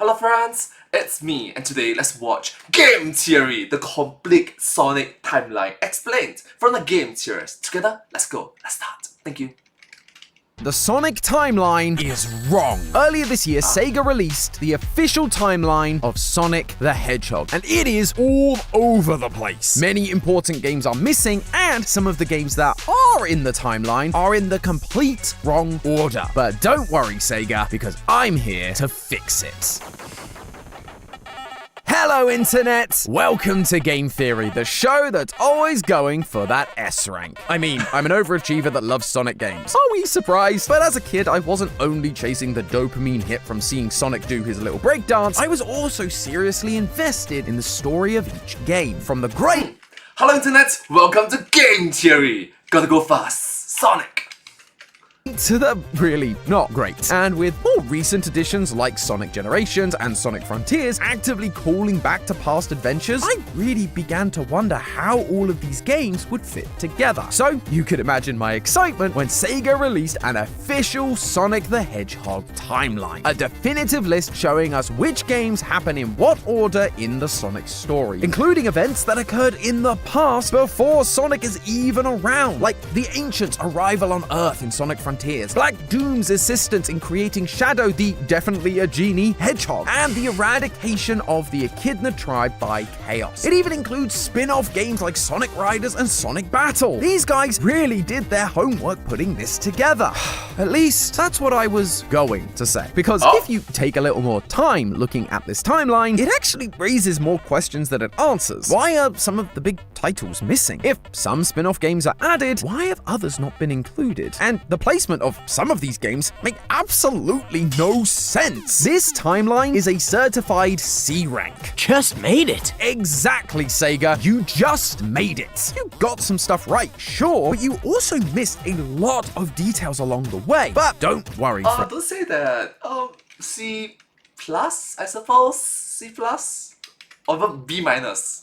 Hello friends, it's me, and today let's watch Game Theory, the complete Sonic timeline explained from the game theorists. Together, let's go, let's start. Thank you. The Sonic timeline is wrong. Earlier this year, Sega released the official timeline of Sonic the Hedgehog, and it is all over the place. Many important games are missing, and some of the games that are in the timeline are in the complete wrong order. But don't worry, Sega, because I'm here to fix it. Hello, Internet! Welcome to Game Theory, the show that's always going for that S rank. I mean, I'm an overachiever that loves Sonic games. Are we surprised? But as a kid, I wasn't only chasing the dopamine hit from seeing Sonic do his little breakdance, I was also seriously invested in the story of each game. From the great... Hello Internet, welcome to Game Theory. Gotta go fast, Sonic. To the really not great. And with more recent additions like Sonic Generations and Sonic Frontiers actively calling back to past adventures, I really began to wonder how all of these games would fit together. So you could imagine my excitement when Sega released an official Sonic the Hedgehog timeline. A definitive list showing us which games happen in what order in the Sonic story, including events that occurred in the past before Sonic is even around, like the Ancients' arrival on Earth in Sonic Frontiers, Black Doom's assistance in creating Shadow, the definitely a genie hedgehog, and the eradication of the Echidna tribe by Chaos. It even includes spin-off games like Sonic Riders and Sonic Battle. These guys really did their homework putting this together. At least, that's what I was going to say. Because if you take a little more time looking at this timeline, it actually raises more questions than it answers. Why are some of the big titles missing? If some spin-off games are added, why have others not been included? And the placement of some of these games make absolutely no sense. This timeline is a certified C rank. Just made it. Exactly, Sega. You just made it. You got some stuff right, sure, but you also missed a lot of details along the way. But don't worry. Don't say that. C plus, I suppose. C plus, or even B minus.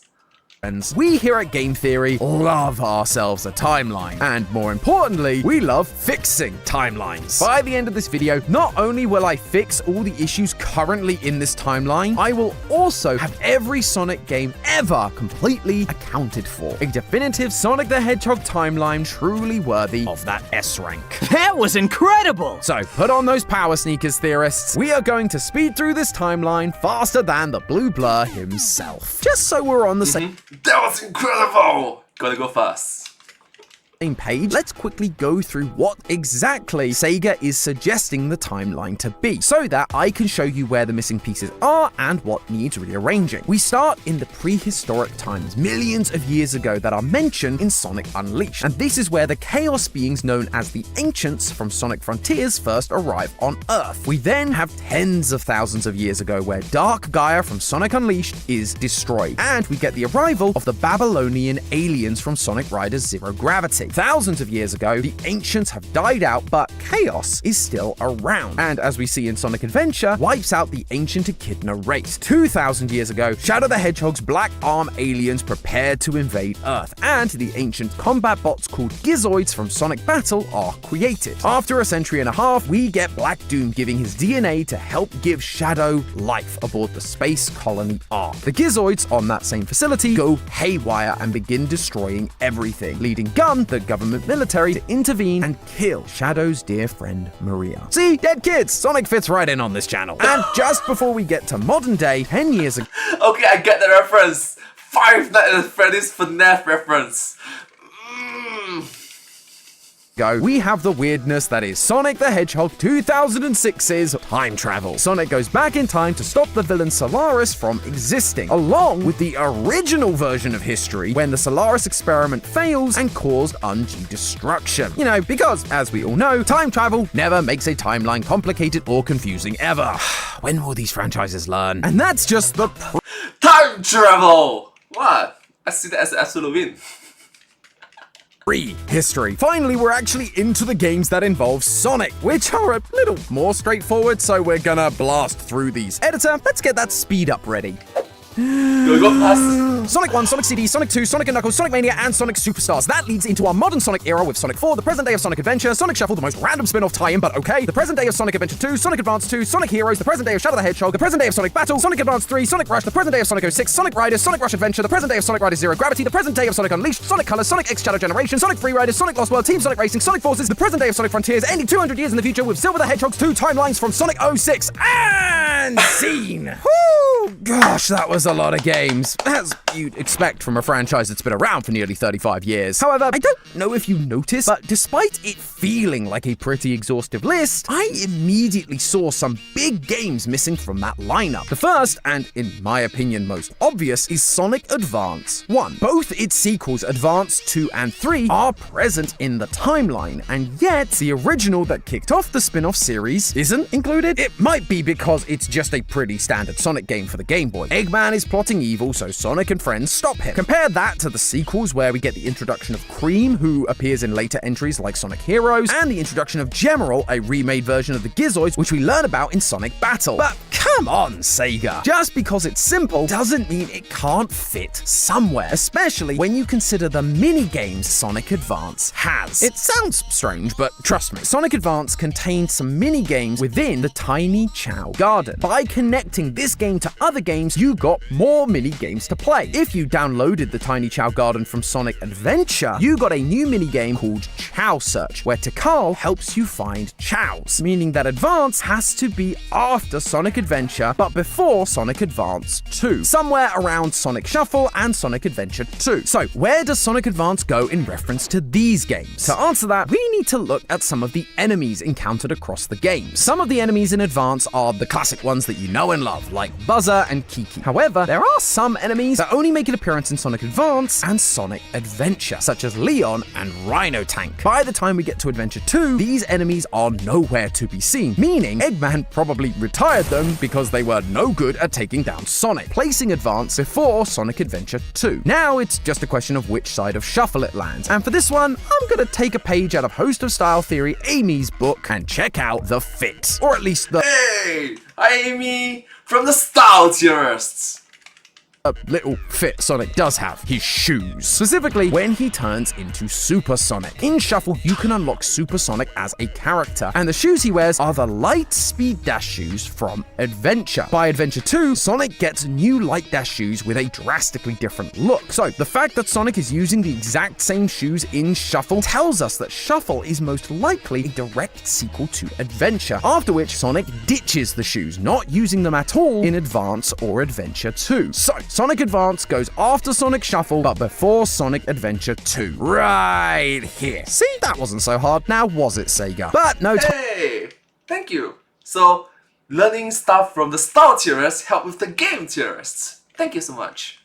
We here at Game Theory love ourselves a timeline, and more importantly, we love fixing timelines. By the end of this video, not only will I fix all the issues currently in this timeline, I will also have every Sonic game ever completely accounted for. A definitive Sonic the Hedgehog timeline truly worthy of that S rank. That was incredible! So put on those power sneakers, theorists. We are going to speed through this timeline faster than the Blue Blur himself. Just so we're on the same... That was incredible! Gotta go fast. Page, let's quickly go through what exactly Sega is suggesting the timeline to be, so that I can show you where the missing pieces are and what needs rearranging. We start in the prehistoric times, millions of years ago, that are mentioned in Sonic Unleashed, and this is where the Chaos beings known as the Ancients from Sonic Frontiers first arrive on Earth. We then have tens of thousands of years ago where Dark Gaia from Sonic Unleashed is destroyed, and we get the arrival of the Babylonian aliens from Sonic Riders Zero Gravity. Thousands of years ago, the Ancients have died out, but Chaos is still around, and as we see in Sonic Adventure, wipes out the ancient Echidna race. 2,000 years ago, Shadow the Hedgehog's Black Arm aliens prepared to invade Earth, and the ancient combat bots called Gizoids from Sonic Battle are created. After a century and a half, we get Black Doom giving his DNA to help give Shadow life aboard the space colony Ark. The Gizoids on that same facility go haywire and begin destroying everything, leading Gun, the government military, to intervene and kill Shadow's dear friend Maria. See, dead kids! Sonic fits right in on this channel. And just before we get to modern day, 10 years ago... Okay, I get the reference. Five Nights at Freddy's FNAF reference. We have the weirdness that is Sonic the Hedgehog 2006's time travel. Sonic goes back in time to stop the villain Solaris from existing, along with the original version of history when the Solaris experiment fails and caused undue destruction. You know, because, as we all know, time travel never makes a timeline complicated or confusing ever. When will these franchises learn? And that's just the Time travel! What? I see that as an absolute win. History. Finally, we're actually into the games that involve Sonic, which are a little more straightforward, so we're gonna blast through these. Editor, let's get that speed up ready. Go fast. Sonic 1, Sonic CD, Sonic 2, Sonic & Knuckles, Sonic Mania, and Sonic Superstars. That leads into our modern Sonic era with Sonic 4, the present day of Sonic Adventure, Sonic Shuffle, the most random spin-off tie-in, but okay, the present day of Sonic Adventure 2, Sonic Advance 2, Sonic Heroes, the present day of Shadow the Hedgehog, the present day of Sonic Battle, Sonic Advance 3, Sonic Rush, the present day of Sonic 06, Sonic Riders, Sonic Rush Adventure, the present day of Sonic Riders Zero Gravity, the present day of Sonic Unleashed, Sonic Colors, Sonic X Shadow Generation, Sonic Free Riders, Sonic Lost World, Team Sonic Racing, Sonic Forces, the present day of Sonic Frontiers, ending 200 years in the future with Silver the Hedgehog's 2 timelines from Sonic 06, and scene! Woo! Gosh, that was a lot of games, as you'd expect from a franchise that's been around for nearly 35 years. However, I don't know if you noticed, but despite it feeling like a pretty exhaustive list, I immediately saw some big games missing from that lineup. The first, and in my opinion most obvious, is Sonic Advance 1. Both its sequels, Advance 2 and 3, are present in the timeline, and yet the original that kicked off the spin-off series isn't included. It might be because it's just a pretty standard Sonic game for the Game Boy. Eggman is plotting evil, so Sonic and friends stop him. Compare that to the sequels where we get the introduction of Cream, who appears in later entries like Sonic Heroes, and the introduction of General, a remade version of the Gizoids, which we learn about in Sonic Battle. But come on, Sega. Just because it's simple doesn't mean it can't fit somewhere, especially when you consider the mini-games Sonic Advance has. It sounds strange, but trust me, Sonic Advance contains some mini-games within the Tiny Chow Garden. By connecting this game to other games, you got more mini-games to play. If you downloaded the Tiny Chow Garden from Sonic Adventure, you got a new mini-game called Chow Search, where Tikal helps you find chows, meaning that Advance has to be after Sonic Adventure, but before Sonic Advance 2, somewhere around Sonic Shuffle and Sonic Adventure 2. So, where does Sonic Advance go in reference to these games? To answer that, we need to look at some of the enemies encountered across the games. Some of the enemies in Advance are the classic ones that you know and love, like Buzzer and Kiki. However, there are some enemies that only make an appearance in Sonic Advance and Sonic Adventure, such as Leon and Rhino Tank. By the time we get to Adventure 2, these enemies are nowhere to be seen, meaning Eggman probably retired them because they were no good at taking down Sonic, placing Advance before Sonic Adventure 2. Now it's just a question of which side of Shuffle it lands, and for this one, I'm gonna take a page out of Host of Style Theory Amy's book and check out the fit, or at least the Hey! Hi Amy! From the Style Theorists! a little fit Sonic does have, his shoes. Specifically, when he turns into Super Sonic. In Shuffle, you can unlock Super Sonic as a character, and the shoes he wears are the Light Speed Dash shoes from Adventure. By Adventure 2, Sonic gets new Light Dash shoes with a drastically different look. So, the fact that Sonic is using the exact same shoes in Shuffle tells us that Shuffle is most likely a direct sequel to Adventure, after which Sonic ditches the shoes, not using them at all in Advance or Adventure 2. So, Sonic Advance goes after Sonic Shuffle, but before Sonic Adventure 2. Right here. See, that wasn't so hard, now was it, Sega? But no Hey! Thank you! So, learning stuff from the Style Theorists help with the Game Theorists. Thank you so much.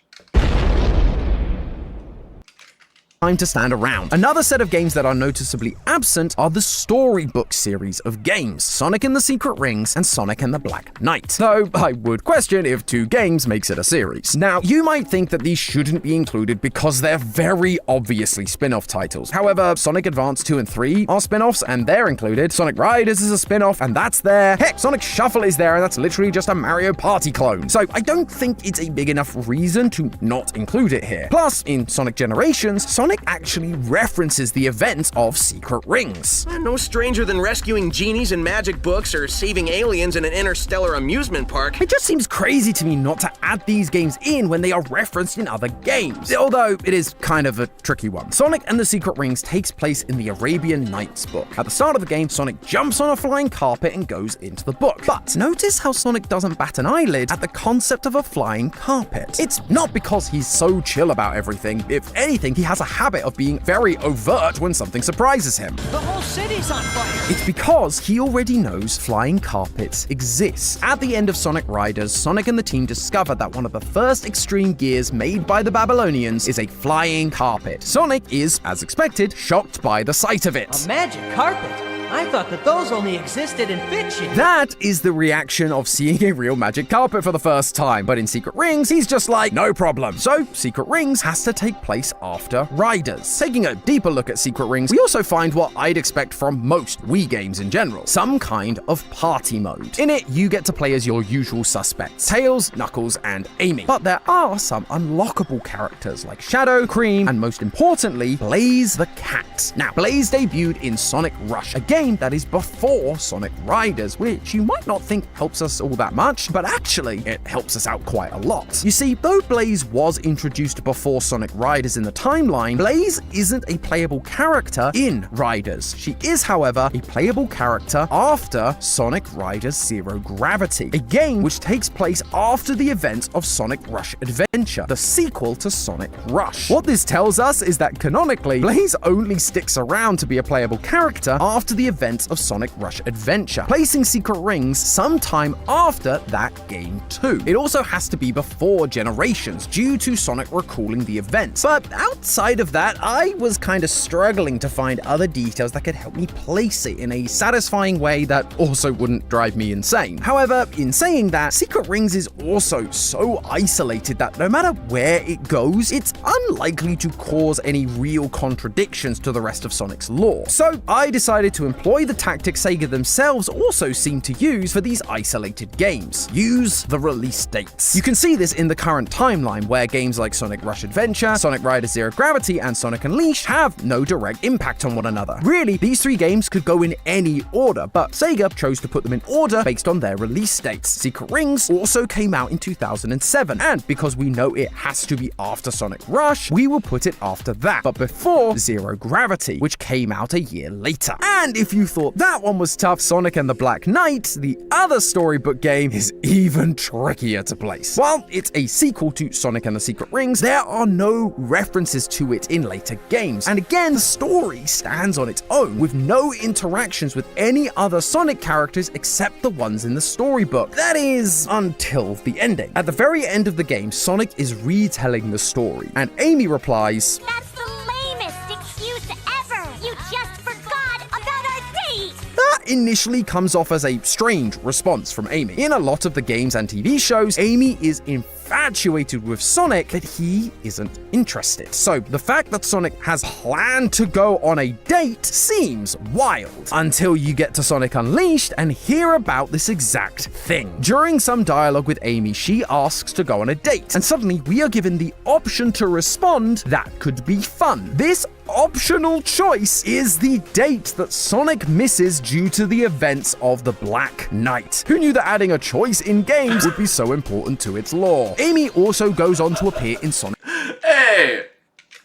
time to stand around. Another set of games that are noticeably absent are the storybook series of games, Sonic and the Secret Rings and Sonic and the Black Knight. Though I would question if 2 games makes it a series. Now, you might think that these shouldn't be included because they're very obviously spin-off titles. However, Sonic Advance 2 and 3 are spin-offs and they're included. Sonic Riders is a spin-off and that's there. Heck, Sonic Shuffle is there and that's literally just a Mario Party clone. So I don't think it's a big enough reason to not include it here. Plus, in Sonic Generations, Sonic actually references the events of Secret Rings. No stranger than rescuing genies in magic books or saving aliens in an interstellar amusement park. It just seems crazy to me not to add these games in when they are referenced in other games. Although, it is kind of a tricky one. Sonic and the Secret Rings takes place in the Arabian Nights book. At the start of the game, Sonic jumps on a flying carpet and goes into the book. But notice how Sonic doesn't bat an eyelid at the concept of a flying carpet. It's not because he's so chill about everything. If anything, he has a habit of being very overt when something surprises him. The whole city's on fire! It's because he already knows flying carpets exist. At the end of Sonic Riders, Sonic and the team discover that one of the first extreme gears made by the Babylonians is a flying carpet. Sonic is, as expected, shocked by the sight of it. A magic carpet? I thought that those only existed in fiction. That is the reaction of seeing a real magic carpet for the first time. But in Secret Rings, he's just like, no problem. So, Secret Rings has to take place after Riders. Taking a deeper look at Secret Rings, we also find what I'd expect from most Wii games in general. Some kind of party mode. In it, you get to play as your usual suspects, Tails, Knuckles, and Amy. But there are some unlockable characters like Shadow, Cream, and most importantly, Blaze the Cat. Now, Blaze debuted in Sonic Rush, a game that is before Sonic Riders, which you might not think helps us all that much, but actually, it helps us out quite a lot. You see, though Blaze was introduced before Sonic Riders in the timeline, Blaze isn't a playable character in Riders. She is, however, a playable character after Sonic Riders Zero Gravity, a game which takes place after the events of Sonic Rush Adventure, the sequel to Sonic Rush. What this tells us is that canonically, Blaze only sticks around to be a playable character after the events of Sonic Rush Adventure, placing Secret Rings sometime after that game too. It also has to be before Generations due to Sonic recalling the events. But outside of that, I was kind of struggling to find other details that could help me place it in a satisfying way that also wouldn't drive me insane. However, in saying that, Secret Rings is also so isolated that no matter where it goes, it's unlikely to cause any real contradictions to the rest of Sonic's lore. So I decided to employ the tactic Sega themselves also seem to use for these isolated games. Use the release dates. You can see this in the current timeline where games like Sonic Rush Adventure, Sonic Riders Zero Gravity, and Sonic Unleashed have no direct impact on one another. Really, these three games could go in any order, but Sega chose to put them in order based on their release dates. Secret Rings also came out in 2007, and because we know it has to be after Sonic Rush, we will put it after that, but before Zero Gravity, which came out a year later. And if you thought that one was tough, Sonic and the Black Knight, the other storybook game, is even trickier to place. While it's a sequel to Sonic and the Secret Rings, there are no references to it in later games. And again, the story stands on its own, with no interactions with any other Sonic characters except the ones in the storybook. That is, until the ending. At the very end of the game, Sonic is retelling the story, and Amy replies, That's the lamest excuse ever! You just forgot about our date! That initially comes off as a strange response from Amy. In a lot of the games and TV shows, Amy is infatuated with Sonic, but he isn't interested. So the fact that Sonic has planned to go on a date seems wild, until you get to Sonic Unleashed and hear about this exact thing. During some dialogue with Amy, she asks to go on a date, and suddenly we are given the option to respond, that could be fun. This optional choice is the date that Sonic misses due to the events of the Black Knight. Who knew that adding a choice in games would be so important to its lore? Amy also goes on to appear in Sonic Hey!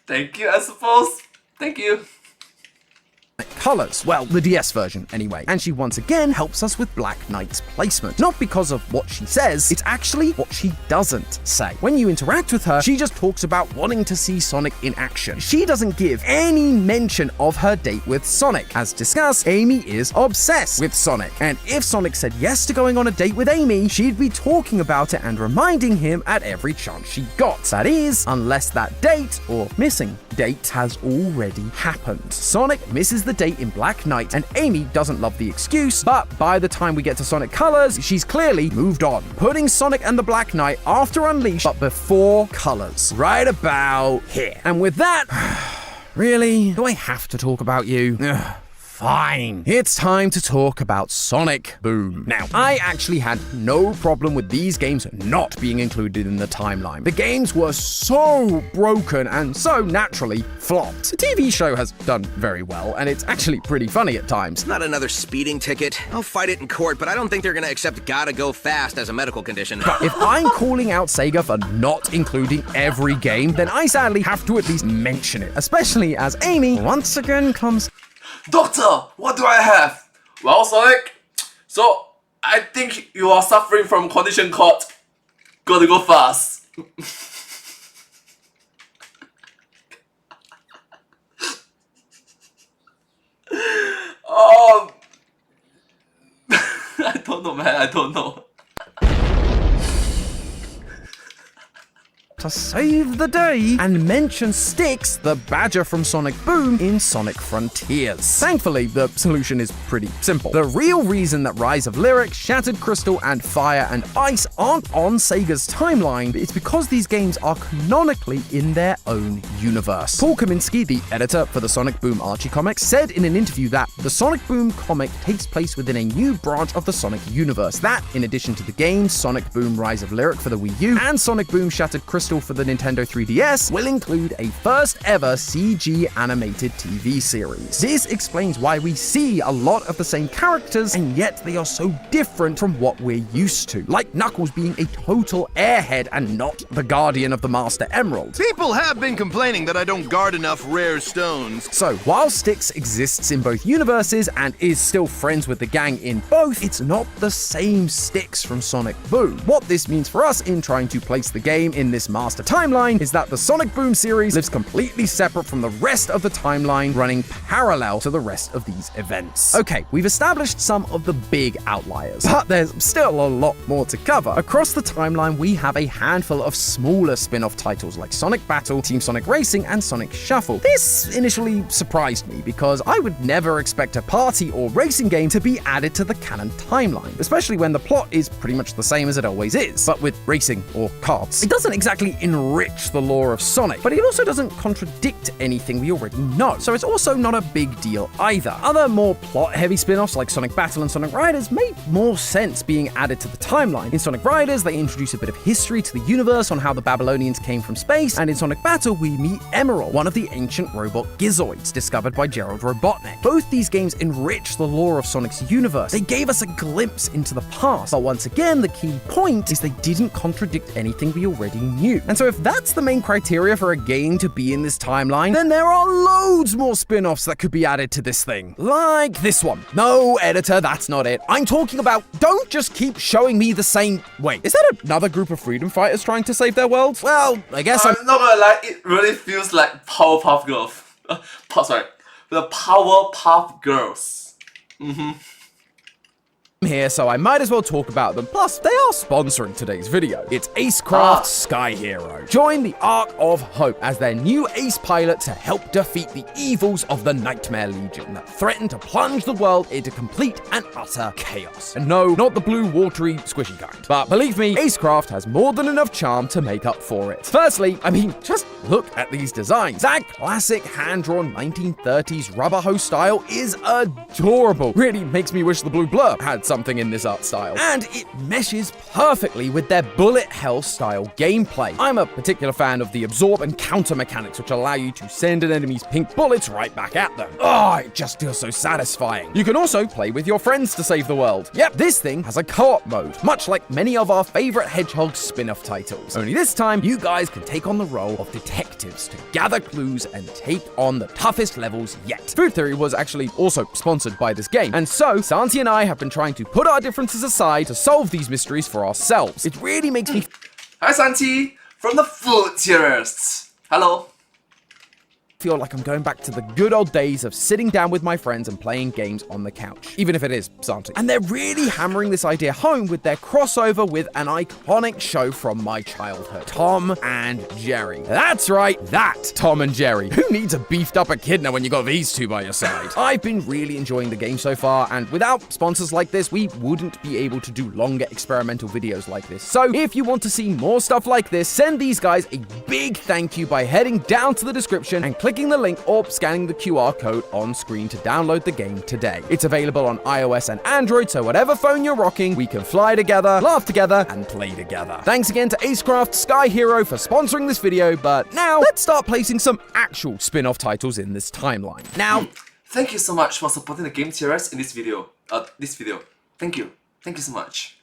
Thank you, I suppose. Thank you. Colors. Well, the DS version, anyway. And she once again helps us with Black Knight's placement. Not because of what she says, it's actually what she doesn't say. When you interact with her, she just talks about wanting to see Sonic in action. She doesn't give any mention of her date with Sonic. As discussed, Amy is obsessed with Sonic. And if Sonic said yes to going on a date with Amy, she'd be talking about it and reminding him at every chance she got. That is, unless that date, or missing date, has already happened. Sonic misses the date in Black Knight, and Amy doesn't love the excuse, but by the time we get to Sonic Colors, she's clearly moved on, putting Sonic and the Black Knight after Unleashed, but before Colors. Right about here. And with that, really? Do I have to talk about you? Ugh. Fine. It's time to talk about Sonic Boom. Now, I actually had no problem with these games not being included in the timeline. The games were so broken and so naturally flopped. The TV show has done very well, and it's actually pretty funny at times. Not another speeding ticket. I'll fight it in court, but I don't think they're gonna accept gotta go fast as a medical condition. But if I'm calling out Sega for not including every game, then I sadly have to at least mention it, especially as Amy once again comes... Doctor, what do I have? Well, Sonic, so I think you are suffering from a condition called gotta go fast. I don't know, man, I don't know. to save the day and mention Styx, the badger from Sonic Boom, in Sonic Frontiers. Thankfully, the solution is pretty simple. The real reason that Rise of Lyric, Shattered Crystal, and Fire and Ice aren't on Sega's timeline is because these games are canonically in their own universe. Paul Kaminsky, the editor for the Sonic Boom Archie comics, said in an interview that the Sonic Boom comic takes place within a new branch of the Sonic universe that, in addition to the games Sonic Boom Rise of Lyric for the Wii U and Sonic Boom Shattered Crystal for the Nintendo 3DS, will include a first ever CG animated TV series. This explains why we see a lot of the same characters, and yet they are so different from what we're used to, like Knuckles being a total airhead and not the guardian of the Master Emerald. People have been complaining that I don't guard enough rare stones. So, while Styx exists in both universes and is still friends with the gang in both, it's not the same Styx from Sonic Boom. What this means for us in trying to place the game in this master timeline is that the Sonic Boom series lives completely separate from the rest of the timeline, running parallel to the rest of these events. Okay, we've established some of the big outliers, but there's still a lot more to cover. Across the timeline, we have a handful of smaller spin-off titles like Sonic Battle, Team Sonic Racing, and Sonic Shuffle. This initially surprised me because I would never expect a party or racing game to be added to the canon timeline, especially when the plot is pretty much the same as it always is, but with racing or karts. It doesn't exactly enrich the lore of Sonic, but it also doesn't contradict anything we already know, so it's also not a big deal either. Other more plot-heavy spin-offs like Sonic Battle and Sonic Riders make more sense being added to the timeline. In Sonic Riders, they introduce a bit of history to the universe on how the Babylonians came from space, and in Sonic Battle, we meet Emerald, one of the ancient robot Gizoids discovered by Gerald Robotnik. Both these games enrich the lore of Sonic's universe. They gave us a glimpse into the past, but once again, the key point is they didn't contradict anything we already knew. And so if that's the main criteria for a game to be in this timeline, then there are loads more spin-offs that could be added to this thing. Like this one. No, editor, that's not it. I'm talking about, don't just keep showing me the same... Wait, is that another group of freedom fighters trying to save their world? Well, I guess I'm not gonna lie, it really feels like Powerpuff Girls. Sorry, the Powerpuff Girls. here, so I might as well talk about them. Plus, they are sponsoring today's video. It's Acecraft Sky Hero. Join the Ark of Hope as their new ace pilot to help defeat the evils of the Nightmare Legion that threaten to plunge the world into complete and utter chaos. And no, not the blue, watery, squishy kind. But believe me, Acecraft has more than enough charm to make up for it. Firstly, I mean, just look at these designs. That classic hand-drawn 1930s rubber hose style is adorable. Really makes me wish the Blue Blur had something in this art style. And it meshes perfectly with their bullet hell style gameplay. I'm a particular fan of the absorb and counter mechanics, which allow you to send an enemy's pink bullets right back at them. Oh, it just feels so satisfying. You can also play with your friends to save the world. Yep, this thing has a co-op mode, much like many of our favorite Hedgehog spin-off titles. Only this time, you guys can take on the role of detectives to gather clues and take on the toughest levels yet. Food Theory was actually also sponsored by this game, and so Santi and I have been trying to put our differences aside to solve these mysteries for ourselves. It really makes me Hi Santi, from the Food Theorists. Hello. feel like I'm going back to the good old days of sitting down with my friends and playing games on the couch, even if it is Santi. And they're really hammering this idea home with their crossover with an iconic show from my childhood, Tom and Jerry. That's right, that Tom and Jerry. Who needs a beefed up echidna when you got these two by your side? I've been really enjoying the game so far, and without sponsors like this, we wouldn't be able to do longer experimental videos like this. So if you want to see more stuff like this, send these guys a big thank you by heading down to the description and clicking the link or scanning the QR code on screen to download the game today. It's available on iOS and Android, so whatever phone you're rocking, we can fly together, laugh together, and play together. Thanks again to Acecraft Sky Hero for sponsoring this video, but now let's start placing some actual spin-off titles in this timeline. Now, Thank you so much for supporting the game theorists in this video. Thank you. Thank you so much.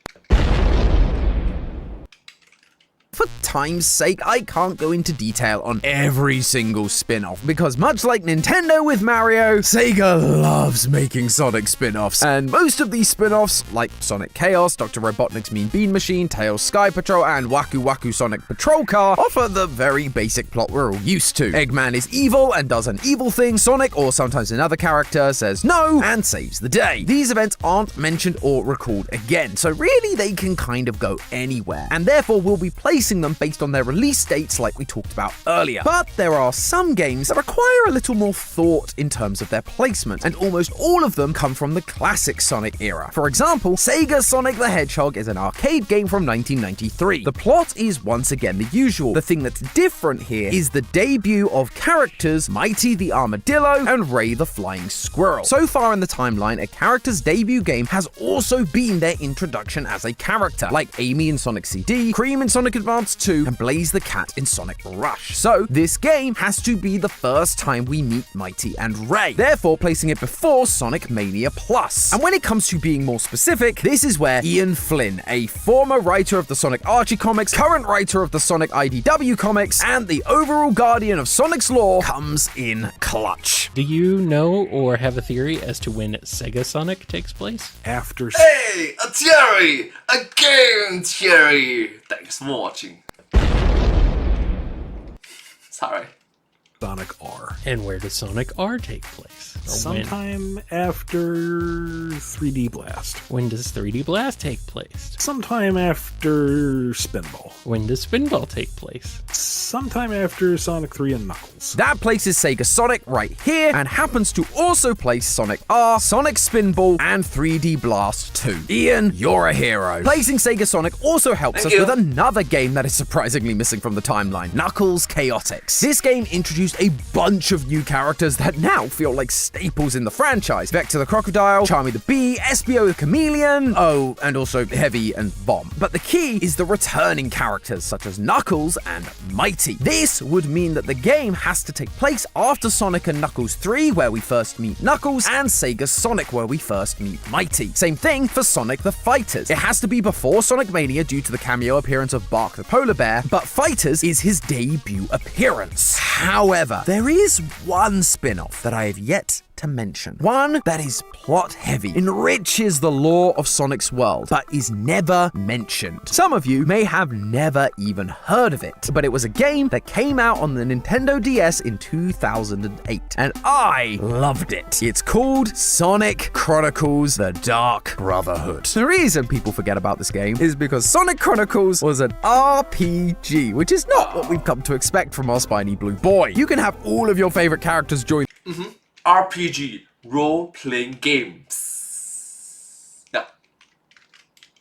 for time's sake, I can't go into detail on every single spin-off, because much like Nintendo with Mario, Sega loves making Sonic spin-offs, and most of these spin-offs, like Sonic Chaos, Dr. Robotnik's Mean Bean Machine, Tails Sky Patrol, and Waku Waku Sonic Patrol Car, offer the very basic plot we're all used to. Eggman is evil and does an evil thing, Sonic, or sometimes another character, says no and saves the day. These events aren't mentioned or recalled again, so really they can kind of go anywhere, and therefore we'll be placing placing them based on their release dates like we talked about earlier. But there are some games that require a little more thought in terms of their placement, and almost all of them come from the classic Sonic era. For example, Sega Sonic the Hedgehog is an arcade game from 1993. The plot is once again the usual. The thing that's different here is the debut of characters Mighty the Armadillo and Ray the Flying Squirrel. So far in the timeline, a character's debut game has also been their introduction as a character, like Amy in Sonic CD, Cream in Sonic Advance 2, and Blaze the Cat in Sonic Rush. So this game has to be the first time we meet Mighty and Ray, therefore placing it before Sonic Mania Plus. And when it comes to being more specific, this is where Ian Flynn, a former writer of the Sonic Archie comics, current writer of the Sonic IDW comics, and the overall guardian of Sonic's lore, comes in clutch. Do you know or have a theory as to when Sega Sonic takes place? After Hey, a theory! A game theory! Thanks for watching. Sorry. Sonic R. And where does Sonic R take place? Or Sometime after 3D Blast. when does 3D Blast take place? Sometime after Spinball. When does Spinball take place? Sometime after Sonic 3 and Knuckles. That places Sega Sonic right here, and happens to also place Sonic R, Sonic Spinball, and 3D Blast 2. Ian, you're a hero. Placing Sega Sonic also helps Thank us you. with another game that is surprisingly missing from the timeline, Knuckles Chaotix. This game introduced a bunch of new characters that now feel like staples in the franchise. Vector the Crocodile, Charmy the Bee, Espio the Chameleon, oh, and also Heavy and Bomb. But the key is the returning characters such as Knuckles and Mighty. This would mean that the game has to take place after Sonic and Knuckles 3, where we first meet Knuckles, and Sega Sonic, where we first meet Mighty. Same thing for Sonic the Fighters. It has to be before Sonic Mania due to the cameo appearance of Bark the Polar Bear, but Fighters is his debut appearance. However, there is one spin-off that I have yet to mention. One that is plot heavy, enriches the lore of Sonic's world, but is never mentioned. Some of you may have never even heard of it, but it was a game that came out on the Nintendo DS in 2008, and I loved it. It's called Sonic Chronicles: The Dark Brotherhood. The reason people forget about this game is because Sonic Chronicles was an RPG, which is not what we've come to expect from our spiny blue boy. You can have all of your favorite characters join RPG, role-playing games. Yeah.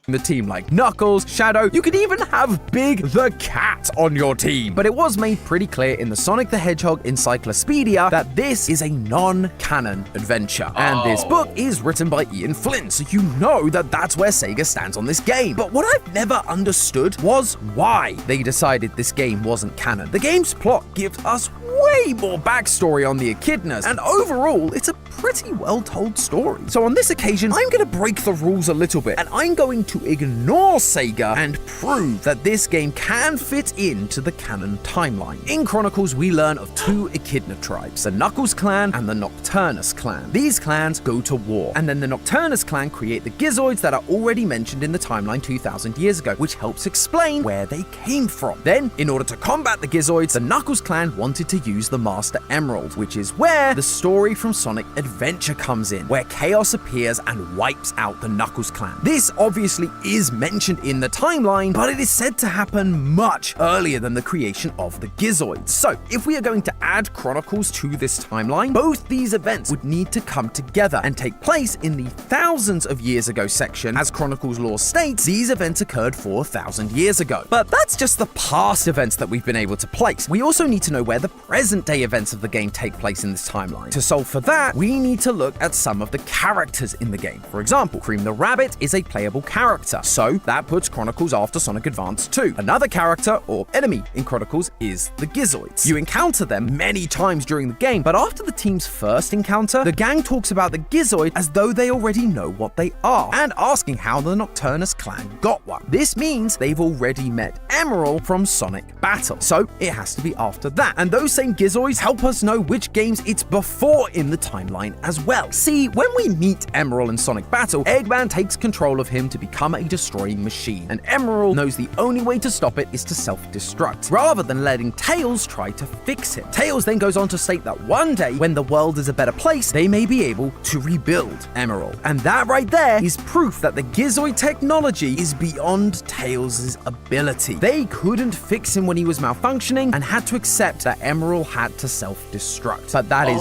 the team like Knuckles, Shadow, you could even have Big the Cat on your team. But it was made pretty clear in the Sonic the Hedgehog Encyclopedia that this is a non-canon adventure. And this book is written by Ian Flynn, so you know that that's where Sega stands on this game. But what I've never understood was why they decided this game wasn't canon. The game's plot gives us way more backstory on the echidnas, and overall, it's a pretty well-told story. So on this occasion, I'm going to break the rules a little bit, and I'm going to ignore Sega and prove that this game can fit into the canon timeline. In Chronicles, we learn of two echidna tribes, the Knuckles clan and the Nocturnus clan. These clans go to war, and then the Nocturnus clan create the Gizoids that are already mentioned in the timeline 2,000 years ago, which helps explain where they came from. Then, in order to combat the Gizoids, the Knuckles clan wanted to use the Master Emerald, which is where the story from Sonic Adventure comes in, where chaos appears and wipes out the Knuckles clan. This obviously is mentioned in the timeline, but it is said to happen much earlier than the creation of the Gizoids. So, if we are going to add Chronicles to this timeline, both these events would need to come together and take place in the thousands of years ago section. As Chronicles lore states, these events occurred 4,000 years ago. But that's just the past events that we've been able to place. We also need to know where the present-day events of the game take place in this timeline. To solve for that, we need to look at some of the characters in the game. For example, Cream the Rabbit is a playable character, so that puts Chronicles after Sonic Advance 2. Another character, or enemy, in Chronicles is the Gizoids. You encounter them many times during the game, but after the team's first encounter, the gang talks about the Gizoid as though they already know what they are, and asking how the Nocturnus clan got one. This means they've already met Emerald from Sonic Battle, so it has to be after that. And those same Gizoids help us know which games it's before in the timeline timeline as well. See, when we meet Emerald in Sonic Battle, Eggman takes control of him to become a destroying machine, and Emerald knows the only way to stop it is to self-destruct, rather than letting Tails try to fix it. Tails then goes on to state that one day, when the world is a better place, they may be able to rebuild Emerald. And that right there is proof that the Gizoid technology is beyond Tails' ability. They couldn't fix him when he was malfunctioning and had to accept that Emerald had to self-destruct. But that is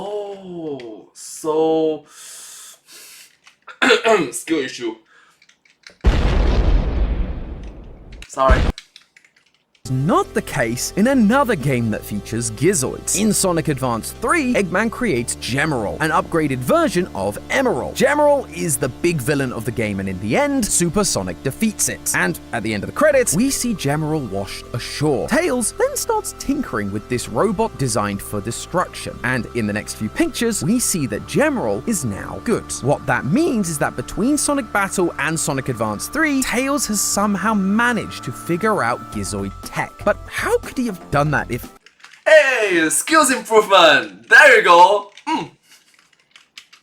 so skill issue. Sorry. not the case in another game that features Gizoids. In Sonic Advance 3, Eggman creates Gemerald, an upgraded version of Emerald. Gemerald is the big villain of the game, and in the end, Super Sonic defeats it. And at the end of the credits, we see Gemerald washed ashore. Tails then starts tinkering with this robot designed for destruction, and in the next few pictures, we see that Gemerald is now good. What that means is that between Sonic Battle and Sonic Advance 3, Tails has somehow managed to figure out Gizoid tech. But how could he have done that if... Hey, skills improvement! There you go!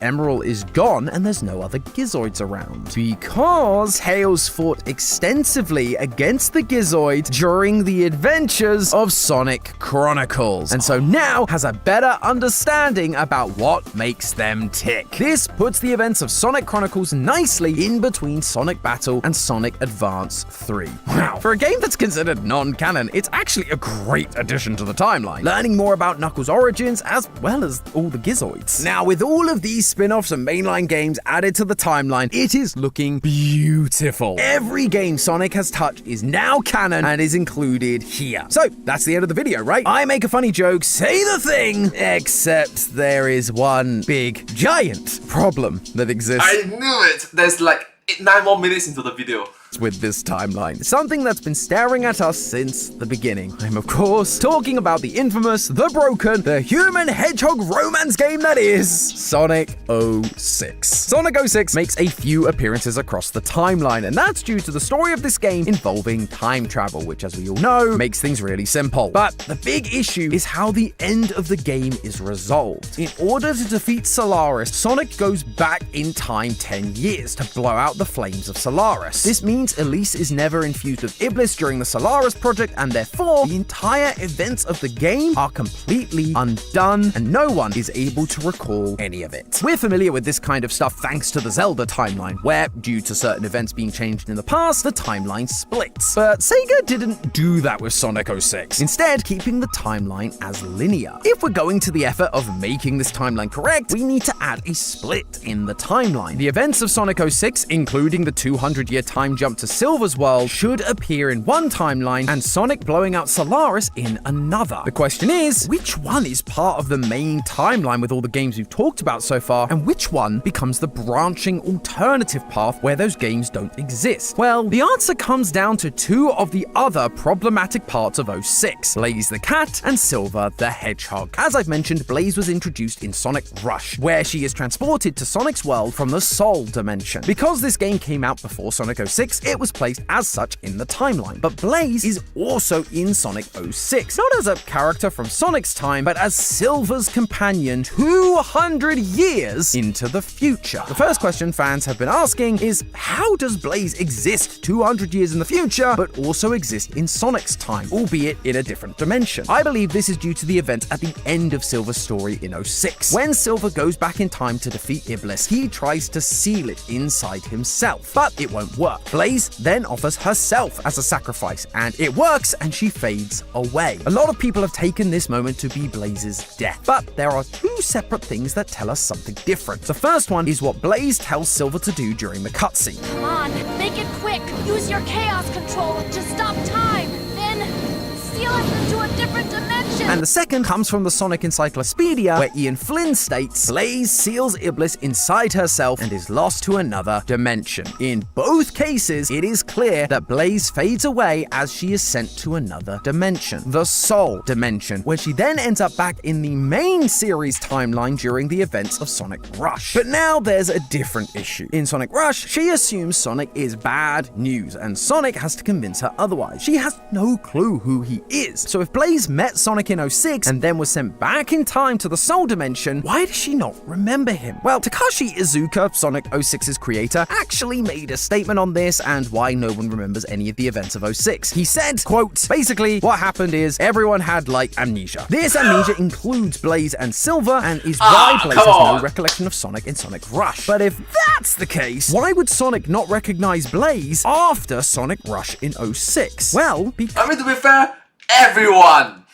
Emerald is gone and there's no other Gizoids around? Because Tails fought extensively against the Gizoid during the adventures of Sonic Chronicles, and so now has a better understanding about what makes them tick. This puts the events of Sonic Chronicles nicely in between Sonic Battle and Sonic Advance 3. Wow, for a game that's considered non-canon, it's actually a great addition to the timeline, learning more about Knuckles' origins as well as all the Gizoids. Now, with all of these spin-offs and mainline games added to the timeline, it is looking beautiful. Every game Sonic has touched is now canon and is included here. So that's the end of the video, right? I make a funny joke, say the thing, except there is one big, giant problem that exists. I knew it! There's like 9 more minutes into the video. With this timeline, something that's been staring at us since the beginning. I'm of course talking about the infamous, the broken, the human hedgehog romance game that is Sonic 06. Sonic 06 makes a few appearances across the timeline, and that's due to the story of this game involving time travel, which, as we all know, makes things really simple. But the big issue is how the end of the game is resolved. In order to defeat Solaris, Sonic goes back in time 10 years to blow out the flames of Solaris. This means Elise is never infused with Iblis during the Solaris project, and therefore the entire events of the game are completely undone and no one is able to recall any of it. We're familiar with this kind of stuff thanks to the Zelda timeline, where, due to certain events being changed in the past, the timeline splits. But Sega didn't do that with Sonic 06, instead keeping the timeline as linear. If we're going to the effort of making this timeline correct, we need to add a split in the timeline. The events of Sonic 06, including the 200-year time jump to Silver's world, should appear in one timeline and Sonic blowing out Solaris in another. The question is, which one is part of the main timeline with all the games we've talked about so far, and which one becomes the branching alternative path where those games don't exist? Well, the answer comes down to two of the other problematic parts of 06, Blaze the Cat and Silver the Hedgehog. As I've mentioned, Blaze was introduced in Sonic Rush, where she is transported to Sonic's world from the Soul dimension. Because this game came out before Sonic 06, it was placed as such in the timeline. But Blaze is also in Sonic 06, not as a character from Sonic's time, but as Silver's companion 200 years into the future. The first question fans have been asking is, how does Blaze exist 200 years in the future, but also exist in Sonic's time, albeit in a different dimension? I believe this is due to the events at the end of Silver's story in 06. When Silver goes back in time to defeat Iblis, he tries to seal it inside himself, but it won't work. Blaze then offers herself as a sacrifice, and it works, and she fades away. A lot of people have taken this moment to be Blaze's death, but there are two separate things that tell us something different. The first one is what Blaze tells Silver to do during the cutscene. Come on, make it quick. Use your chaos control to stop time. Then seal us into a different dimension. And the second comes from the Sonic Encyclopedia, where Ian Flynn states, Blaze seals Iblis inside herself and is lost to another dimension. In both cases, it is clear that Blaze fades away as she is sent to another dimension, the Soul dimension, where she then ends up back in the main series timeline during the events of Sonic Rush. But now there's a different issue. In Sonic Rush, she assumes Sonic is bad news, and Sonic has to convince her otherwise. She has no clue who he is. So if Blaze met Sonic in 06 and then was sent back in time to the Soul Dimension, why does she not remember him? Well, Takashi Iizuka, Sonic 06's creator, actually made a statement on this and why no one remembers any of the events of 06. He said, quote, basically, what happened is everyone had, like, amnesia. This amnesia includes Blaze and Silver and is why Blaze has no recollection of Sonic in Sonic Rush. But if that's the case, why would Sonic not recognize Blaze after Sonic Rush in 06? Well, I mean, to be fair, everyone.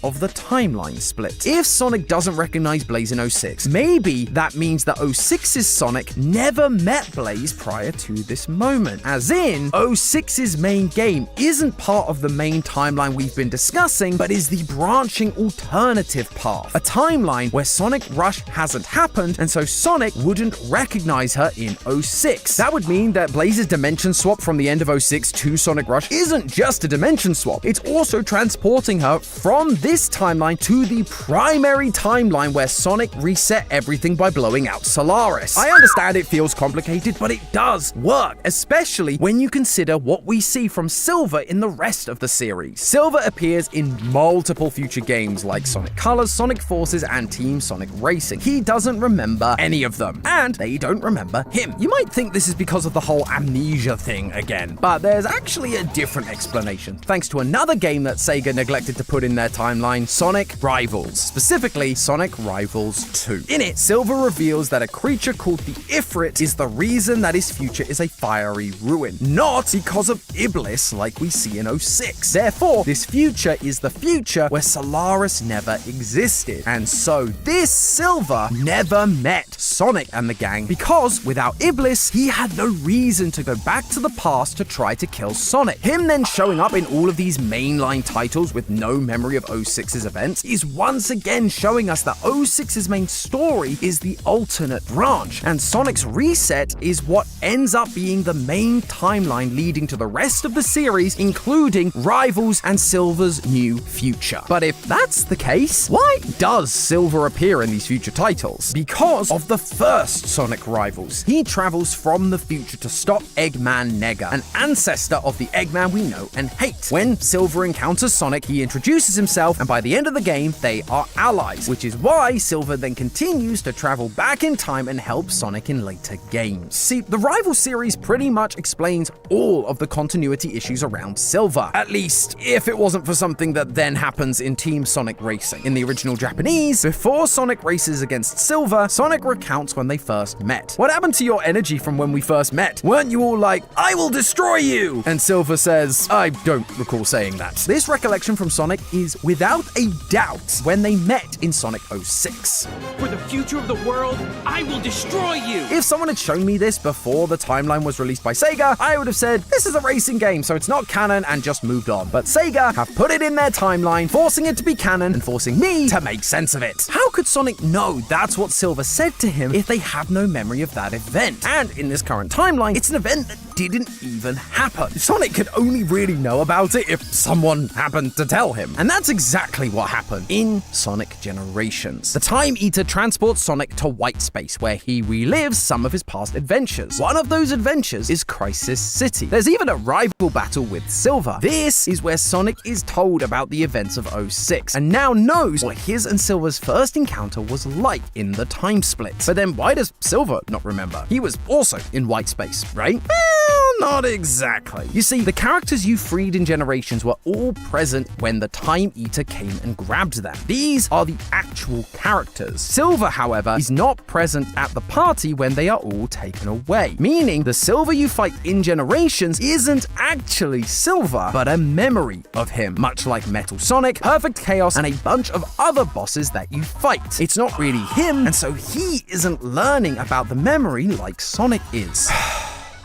Of the timeline split. If Sonic doesn't recognize Blaze in 06, maybe that means that 06's Sonic never met Blaze prior to this moment. As in, 06's main game isn't part of the main timeline we've been discussing, but is the branching alternative path. A timeline where Sonic Rush hasn't happened, and so Sonic wouldn't recognize her in 06. That would mean that Blaze's dimension swap from the end of 06 to Sonic Rush isn't just a dimension swap, it's also transporting her from this timeline to the primary timeline where Sonic reset everything by blowing out Solaris. I understand it feels complicated, but it does work, especially when you consider what we see from Silver in the rest of the series. Silver appears in multiple future games like Sonic Colors, Sonic Forces, and Team Sonic Racing. He doesn't remember any of them, and they don't remember him. You might think this is because of the whole amnesia thing again, but there's actually a different explanation, thanks to another game that Sega neglected to put in their timeline, Sonic Rivals, specifically Sonic Rivals 2. In it, Silver reveals that a creature called the Ifrit is the reason that his future is a fiery ruin, not because of Iblis like we see in 06. Therefore, this future is the future where Solaris never existed, and so this Silver never met Sonic and the gang because without Iblis, he had no reason to go back to the past to try to kill Sonic. Him then showing up in all of these mainline titles with no memory of 06's events is once again showing us that 06's main story is the alternate branch, and Sonic's reset is what ends up being the main timeline leading to the rest of the series, including Rivals and Silver's new future. But if that's the case, why does Silver appear in these future titles? Because of the first Sonic Rivals. He travels from the future to stop Eggman Nega, an ancestor of the Eggman we know and hate. When Silver encounters Sonic, he introduces himself, and by the end of the game, they are allies, which is why Silver then continues to travel back in time and help Sonic in later games. See, the Rival series pretty much explains all of the continuity issues around Silver, at least if it wasn't for something that then happens in Team Sonic Racing. In the original Japanese, before Sonic races against Silver, Sonic recounts when they first met. What happened to your energy from when we first met? Weren't you all like, I will destroy you? And Silver says, I don't recall saying that. This recollection from Sonic is without a doubt when they met in Sonic 06. For the future of the world, I will destroy you! If someone had shown me this before the timeline was released by Sega, I would have said, this is a racing game, so it's not canon, and just moved on. But Sega have put it in their timeline, forcing it to be canon and forcing me to make sense of it. How could Sonic know that's what Silver said to him if they have no memory of that event? And in this current timeline, it's an event that didn't even happen. Sonic could only really know about it if someone happened to tell him. And that's exactly what happened in Sonic Generations. The Time Eater transports Sonic to White Space, where he relives some of his past adventures. One of those adventures is Crisis City. There's even a rival battle with Silver. This is where Sonic is told about the events of 06, and now knows what his and Silver's first encounter was like in the time split. But then why does Silver not remember? He was also in White Space, right? Well, not exactly. You see, the characters you freed in Generations were all present when the Time Eater came and grabbed them. These are the actual characters. Silver, however, is not present at the party when they are all taken away, meaning the Silver you fight in Generations isn't actually Silver, but a memory of him, much like Metal Sonic, Perfect Chaos, and a bunch of other bosses that you fight. It's not really him, and so he isn't learning about the memory like Sonic is.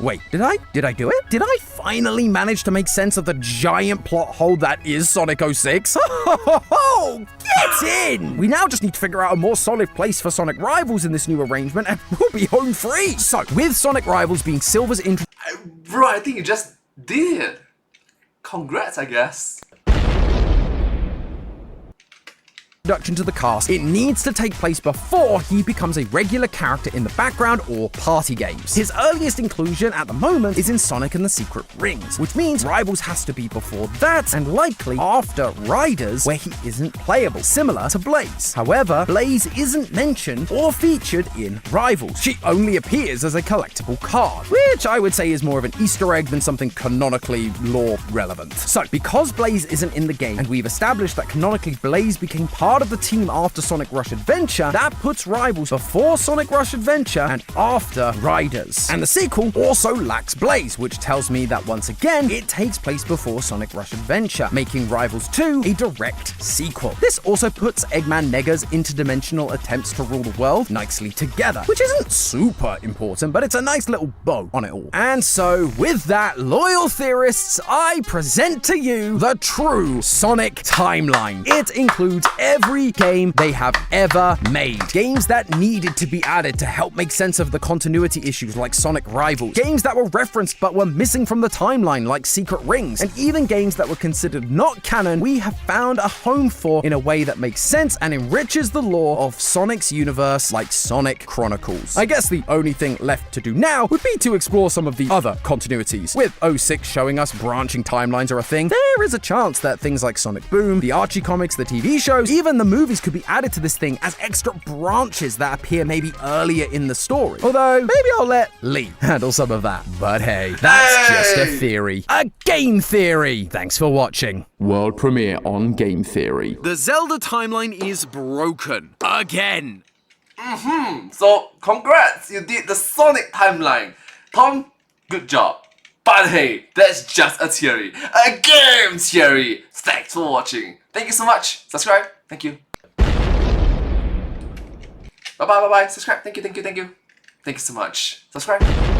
Wait, did I do it? Did I finally manage to make sense of the giant plot hole that is Sonic 06? Oh, get in! We now just need to figure out a more solid place for Sonic Rivals in this new arrangement, and we'll be home free. So, with Sonic Rivals being Silver's intro... Bro, I think you just did. Congrats, I guess. introduction to the cast, it needs to take place before he becomes a regular character in the background or party games. His earliest inclusion at the moment is in Sonic and the Secret Rings, which means Rivals has to be before that and likely after Riders, where he isn't playable, similar to Blaze. However, Blaze isn't mentioned or featured in Rivals. She only appears as a collectible card, which I would say is more of an Easter egg than something canonically lore relevant. So, because Blaze isn't in the game, and we've established that canonically Blaze became part of the team after Sonic Rush Adventure, that puts Rivals before Sonic Rush Adventure and after Riders. And the sequel also lacks Blaze, which tells me that once again, it takes place before Sonic Rush Adventure, making Rivals 2 a direct sequel. This also puts Eggman Nega's interdimensional attempts to rule the world nicely together, which isn't super important, but it's a nice little bow on it all. And so, with that, loyal theorists, I present to you the true Sonic timeline. It includes every game they have ever made. Games that needed to be added to help make sense of the continuity issues like Sonic Rivals. Games that were referenced but were missing from the timeline like Secret Rings. And even games that were considered not canon, we have found a home for in a way that makes sense and enriches the lore of Sonic's universe like Sonic Chronicles. I guess the only thing left to do now would be to explore some of the other continuities. With 06 showing us branching timelines are a thing, there is a chance that things like Sonic Boom, the Archie comics, the TV shows, even the movies could be added to this thing as extra branches that appear maybe earlier in the story. Although, maybe I'll let Lee handle some of that. But hey, that's just a theory. A game theory! Thanks for watching. World premiere on Game Theory. The Zelda timeline is broken. Again. So, congrats, you did the Sonic timeline. Tom, good job. But hey, that's just a theory. A game theory. Thanks for watching. Thank you so much. Subscribe. Thank you. Bye bye. Subscribe. Thank you. Thank you so much. Subscribe.